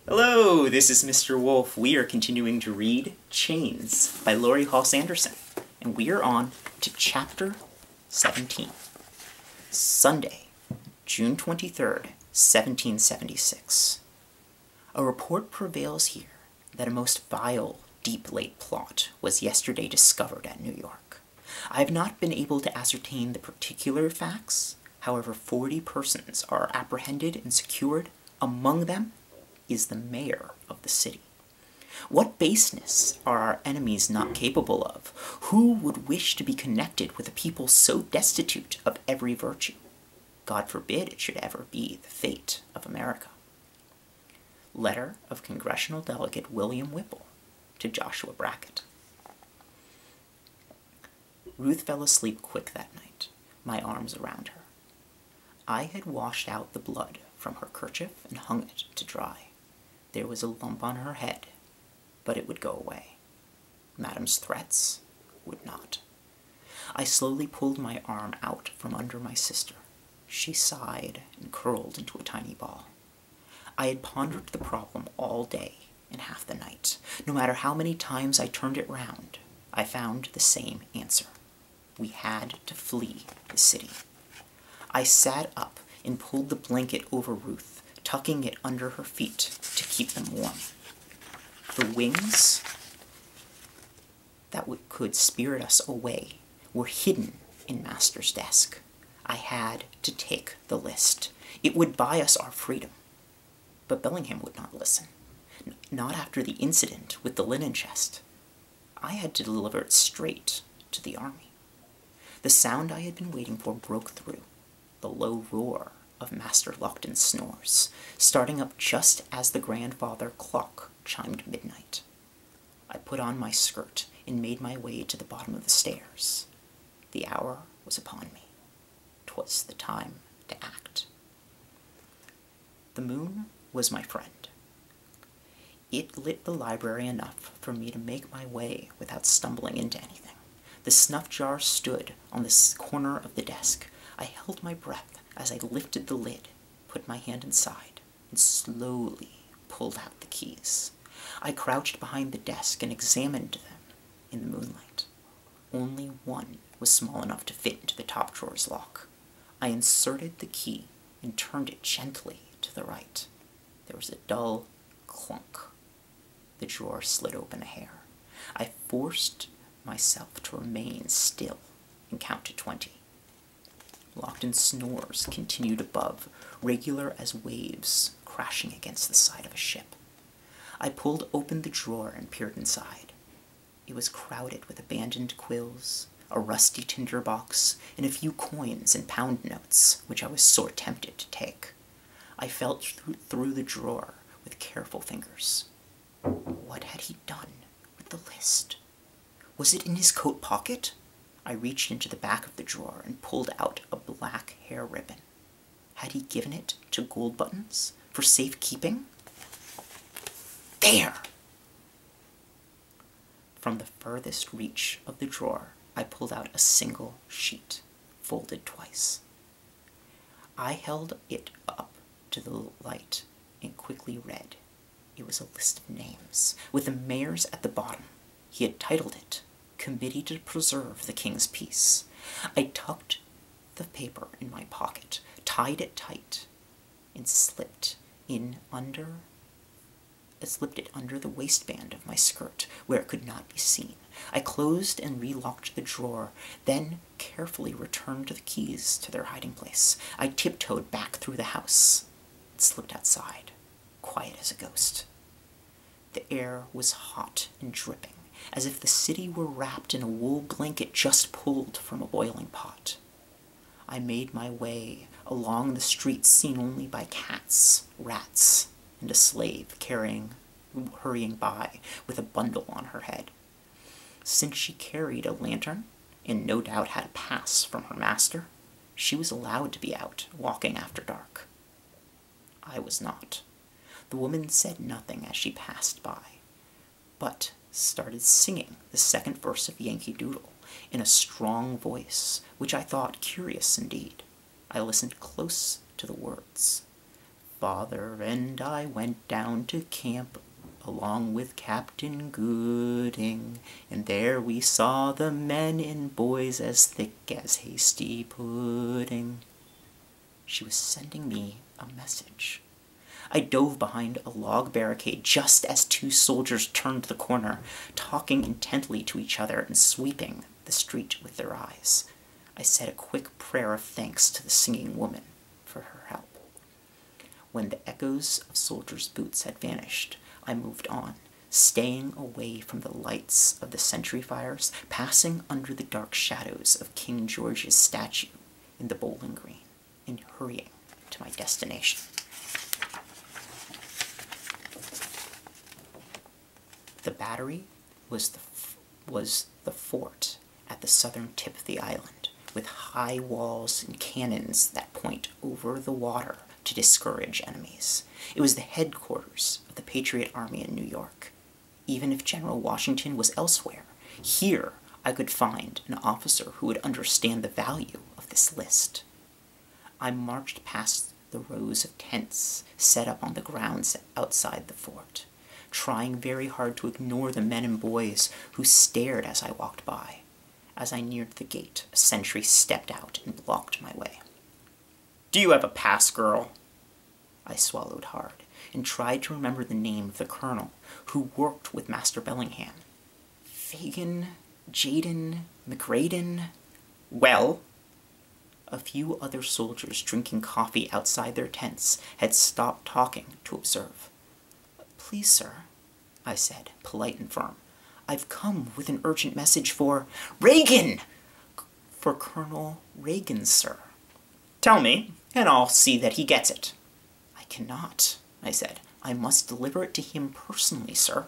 Hello, this is Mr. Wolf. We are continuing to read Chains by Laurie Halse, and we are on to Chapter 17. Sunday, June 23rd, 1776. A report prevails here that a most vile, deep-laid plot was yesterday discovered at New York. I have not been able to ascertain the particular facts. However, 40 persons are apprehended and secured. Among them is the mayor of the city. What baseness are our enemies not capable of? Who would wish to be connected with a people so destitute of every virtue? God forbid it should ever be the fate of America. Letter of Congressional Delegate William Whipple to Joshua Brackett. Ruth fell asleep quick that night, my arms around her. I had washed out the blood from her kerchief and hung it to dry. There was a lump on her head, but it would go away. Madame's threats would not. I slowly pulled my arm out from under my sister. She sighed and curled into a tiny ball. I had pondered the problem all day and half the night. No matter how many times I turned it round, I found the same answer. We had to flee the city. I sat up and pulled the blanket over Ruth, tucking it under her feet to keep them warm. The wings that could spirit us away were hidden in Master's desk. I had to take the list. It would buy us our freedom. But Bellingham would not listen. Not after the incident with the linen chest. I had to deliver it straight to the army. The sound I had been waiting for broke through, the low roar of Master Lockton's snores, starting up just as the grandfather clock chimed midnight. I put on my skirt and made my way to the bottom of the stairs. The hour was upon me. 'Twas the time to act. The moon was my friend. It lit the library enough for me to make my way without stumbling into anything. The snuff jar stood on the corner of the desk. I held my breath as I lifted the lid, put my hand inside, and slowly pulled out the keys. I crouched behind the desk and examined them in the moonlight. Only one was small enough to fit into the top drawer's lock. I inserted the key and turned it gently to the right. There was a dull clunk. The drawer slid open a hair. I forced myself to remain still and count to 20. Lockton's snores continued above, regular as waves crashing against the side of a ship. I pulled open the drawer and peered inside. It was crowded with abandoned quills, a rusty tinderbox, and a few coins and pound notes, which I was sore tempted to take. I felt through the drawer with careful fingers. What had he done with the list? Was it in his coat pocket? I reached into the back of the drawer and pulled out a black hair ribbon. Had he given it to Gold Buttons for safekeeping? There! From the furthest reach of the drawer, I pulled out a single sheet, folded twice. I held it up to the light and quickly read. It was a list of names, with the mayor's at the bottom. He had titled it, Committee to Preserve the King's Peace. I tucked the paper in my pocket, tied it tight, and slipped it under the waistband of my skirt, where it could not be seen. I closed and relocked the drawer, then carefully returned the keys to their hiding place. I tiptoed back through the house and slipped outside, quiet as a ghost. The air was hot and dripping, as if the city were wrapped in a wool blanket just pulled from a boiling pot. I made my way along the streets seen only by cats, rats, and a slave hurrying by with a bundle on her head. Since she carried a lantern, and no doubt had a pass from her master, she was allowed to be out walking after dark. I was not. The woman said nothing as she passed by, but started singing the second verse of Yankee Doodle in a strong voice, which I thought curious indeed. I listened close to the words. father and I went down to camp along with Captain Gooding, and there we saw the men and boys as thick as hasty pudding. She was sending me a message. I dove behind a log barricade just as two soldiers turned the corner, talking intently to each other and sweeping the street with their eyes. I said a quick prayer of thanks to the singing woman for her help. When the echoes of soldiers' boots had vanished, I moved on, staying away from the lights of the sentry fires, passing under the dark shadows of King George's statue in the Bowling Green, and hurrying to my destination. The battery was the fort at the southern tip of the island, with high walls and cannons that point over the water to discourage enemies. It was the headquarters of the Patriot Army in New York. Even if General Washington was elsewhere, here I could find an officer who would understand the value of this list. I marched past the rows of tents set up on the grounds outside the fort, trying very hard to ignore the men and boys who stared as I walked by. As I neared the gate, a sentry stepped out and blocked my way. "Do you have a pass, girl?" I swallowed hard and tried to remember the name of the colonel who worked with Master Bellingham. Fagin, Jaden, McGraden. Well? A few other soldiers drinking coffee outside their tents had stopped talking to observe. "Please, sir," I said, polite and firm. "I've come with an urgent message for—" "Reagan!" "For Colonel Reagan, sir." "Tell me, and I'll see that he gets it." "I cannot," I said. "I must deliver it to him personally, sir."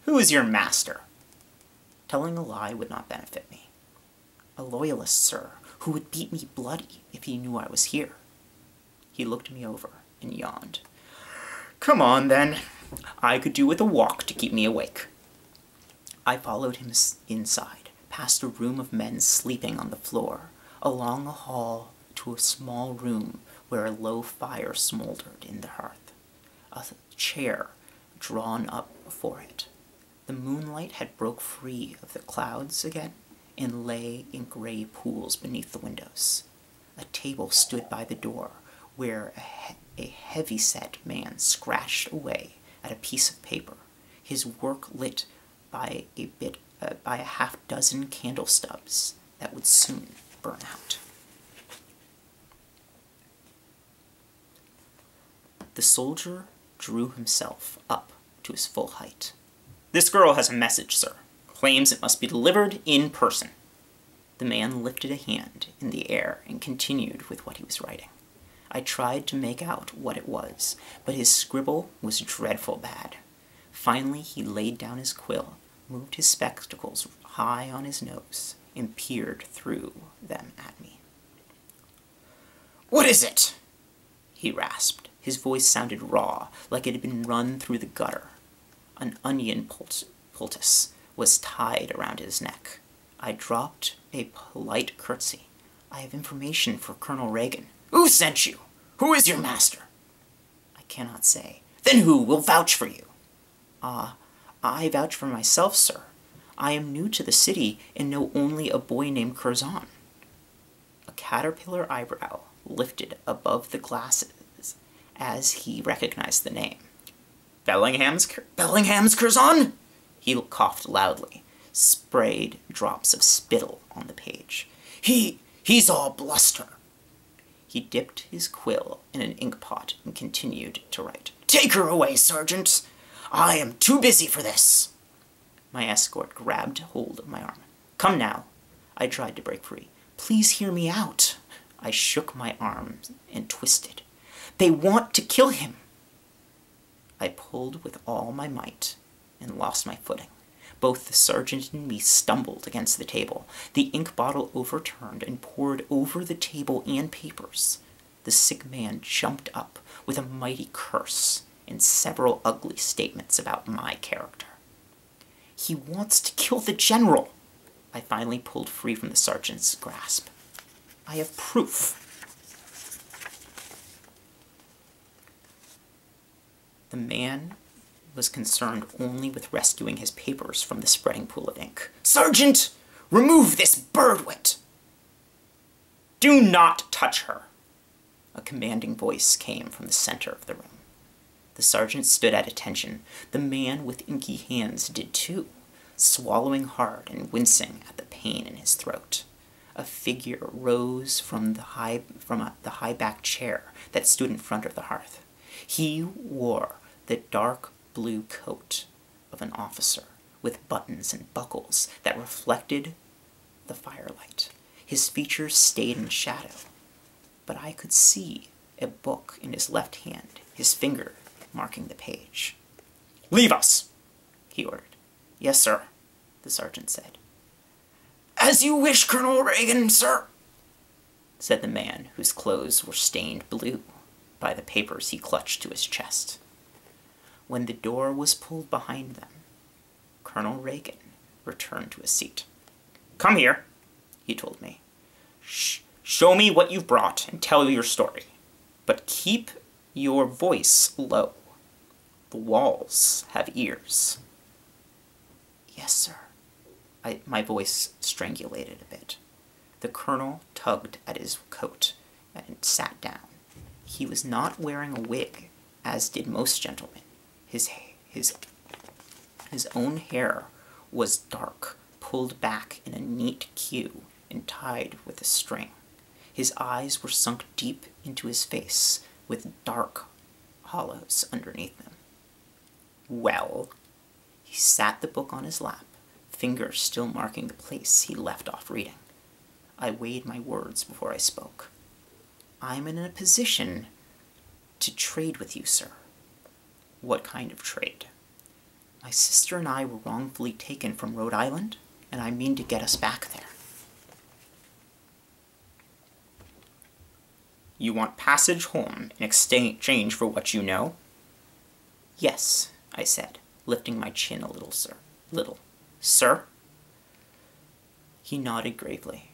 "Who is your master?" Telling a lie would not benefit me. "A loyalist, sir, who would beat me bloody if he knew I was here." He looked me over and yawned. "Come on, then. I could do with a walk to keep me awake." I followed him inside, past a room of men sleeping on the floor, along a hall to a small room where a low fire smoldered in the hearth, a chair drawn up before it. The moonlight had broke free of the clouds again and lay in gray pools beneath the windows. A table stood by the door where a heavy-set man scratched away at a piece of paper, his work lit by a half-dozen candle stubs that would soon burn out. The soldier drew himself up to his full height. "This girl has a message, sir. Claims it must be delivered in person." The man lifted a hand in the air and continued with what he was writing. I tried to make out what it was, but his scribble was dreadful bad. Finally, he laid down his quill, moved his spectacles high on his nose, and peered through them at me. "What is it?" he rasped. His voice sounded raw, like it had been run through the gutter. An onion poultice was tied around his neck. I dropped a polite curtsy. "I have information for Colonel Reagan." "Who sent you? Who is your master?" "I cannot say." "Then who will vouch for you?" I vouch for myself, sir. I am new to the city and know only a boy named Curzon." A caterpillar eyebrow lifted above the glasses as he recognized the name. Bellingham's Curzon?" He coughed loudly, sprayed drops of spittle on the page. He's all bluster." He dipped his quill in an inkpot and continued to write. "Take her away, Sergeant. I am too busy for this." My escort grabbed hold of my arm. "Come now." I tried to break free. "Please hear me out." I shook my arms and twisted. "They want to kill him." I pulled with all my might and lost my footing. Both the sergeant and me stumbled against the table. The ink bottle overturned and poured over the table and papers. The sick man jumped up with a mighty curse and several ugly statements about my character. "He wants to kill the general." I finally pulled free from the sergeant's grasp. "I have proof." The man was concerned only with rescuing his papers from the spreading pool of ink. "Sergeant, remove this birdwit!" "Do not touch her!" A commanding voice came from the center of the room. The sergeant stood at attention. The man with inky hands did too, swallowing hard and wincing at the pain in his throat. A figure rose from the high-backed chair that stood in front of the hearth. He wore the dark blue coat of an officer, with buttons and buckles that reflected the firelight. His features stayed in shadow, but I could see a book in his left hand, his finger marking the page. "Leave us," he ordered. "Yes, sir," the sergeant said. "As you wish, Colonel Reagan, sir," said the man whose clothes were stained blue by the papers he clutched to his chest. When the door was pulled behind them, Colonel Reagan returned to his seat. "Come here," he told me. "Show me what you've brought and tell your story. But keep your voice low. The walls have ears." "Yes, sir." My voice strangulated a bit. The colonel tugged at his coat and sat down. He was not wearing a wig, as did most gentlemen. His own hair was dark, pulled back in a neat queue and tied with a string. His eyes were sunk deep into his face, with dark hollows underneath them. "Well?" He sat the book on his lap, fingers still marking the place he left off reading. I weighed my words before I spoke. "I'm in a position to trade with you, sir." "What kind of trade?" "My sister and I were wrongfully taken from Rhode Island, and I mean to get us back there." "You want passage home in exchange for what you know?" "Yes," I said, lifting my chin a little, sir. "Sir?" He nodded gravely.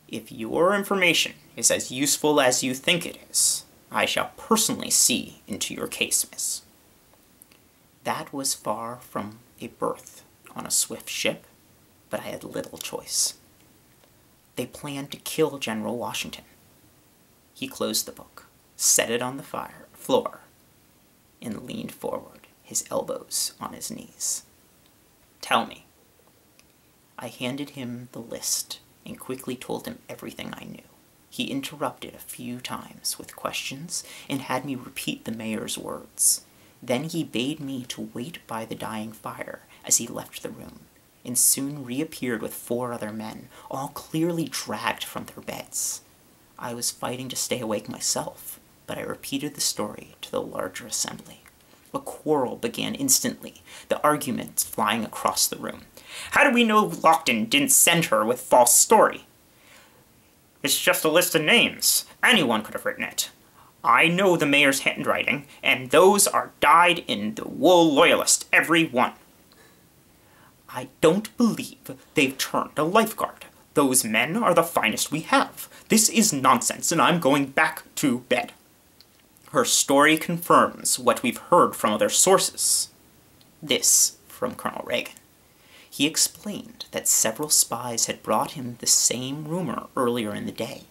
"If your information is as useful as you think it is, I shall personally see into your case, miss." That was far from a berth on a swift ship, but I had little choice. "They planned to kill General Washington." He closed the book, set it on the floor, and leaned forward, his elbows on his knees. "Tell me." I handed him the list and quickly told him everything I knew. He interrupted a few times with questions and had me repeat the mayor's words. Then he bade me to wait by the dying fire as he left the room, and soon reappeared with 4 other men, all clearly dragged from their beds. I was fighting to stay awake myself, but I repeated the story to the larger assembly. A quarrel began instantly, the arguments flying across the room. "How do we know Lockton didn't send her with false story?" "It's just a list of names. Anyone could have written it. I know the mayor's handwriting, and those are dyed-in-the-wool loyalists, every one." "I don't believe they've turned a lifeguard. Those men are the finest we have. This is nonsense, and I'm going back to bed." "Her story confirms what we've heard from other sources." This from Colonel Reagan. He explained that several spies had brought him the same rumor earlier in the day.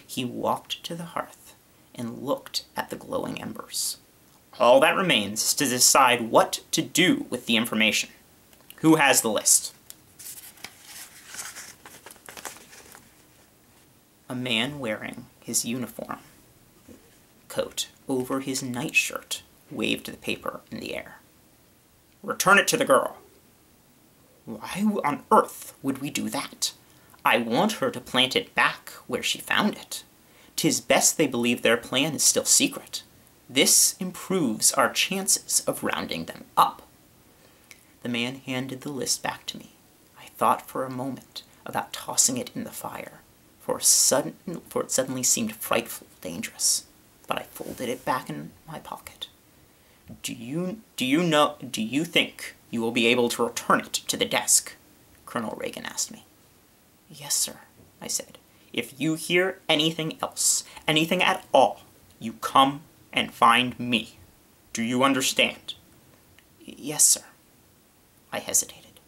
He walked to the hearth and looked at the glowing embers. "All that remains is to decide what to do with the information. Who has the list?" A man wearing his uniform coat over his nightshirt waved the paper in the air. "Return it to the girl." "Why on earth would we do that? I want her to plant it back where she found it. 'Tis best they believe their plan is still secret. This improves our chances of rounding them up." The man handed the list back to me. I thought for a moment about tossing it in the fire, for it suddenly seemed frightfully dangerous, but I folded it back in my pocket. Do you think you will be able to return it to the desk?" Colonel Reagan asked me. "Yes, sir," I said. "If you hear anything else, anything at all, you come and find me." Do you understand? Yes, sir. I hesitated.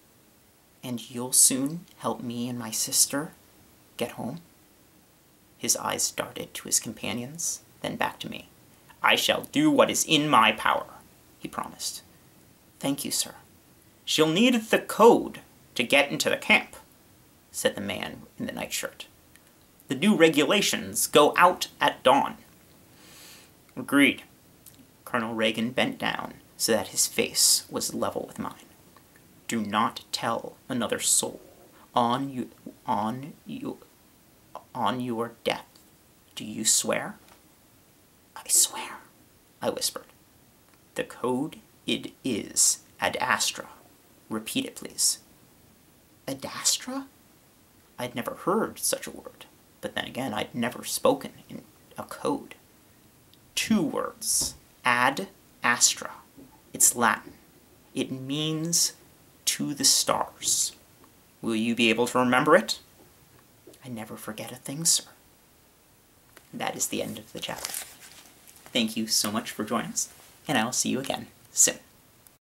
And you'll soon help me and my sister get home? His eyes darted to his companions, then back to me. I shall do what is in my power, he promised. Thank you, sir. She'll need the code to get into the camp, said the man in the nightshirt. The new regulations go out at dawn. Agreed. Colonel Reagan bent down so that his face was level with mine. Do not tell another soul on your death. Do you swear? I swear, I whispered. The code, it is Ad Astra. Repeat it, please. Ad Astra? I'd never heard such a word, but then again, I'd never spoken in a code. 2 words. Ad Astra. It's Latin. It means to the stars. Will you be able to remember it? I never forget a thing, sir. That is the end of the chapter. Thank you so much for joining us, and I will see you again soon.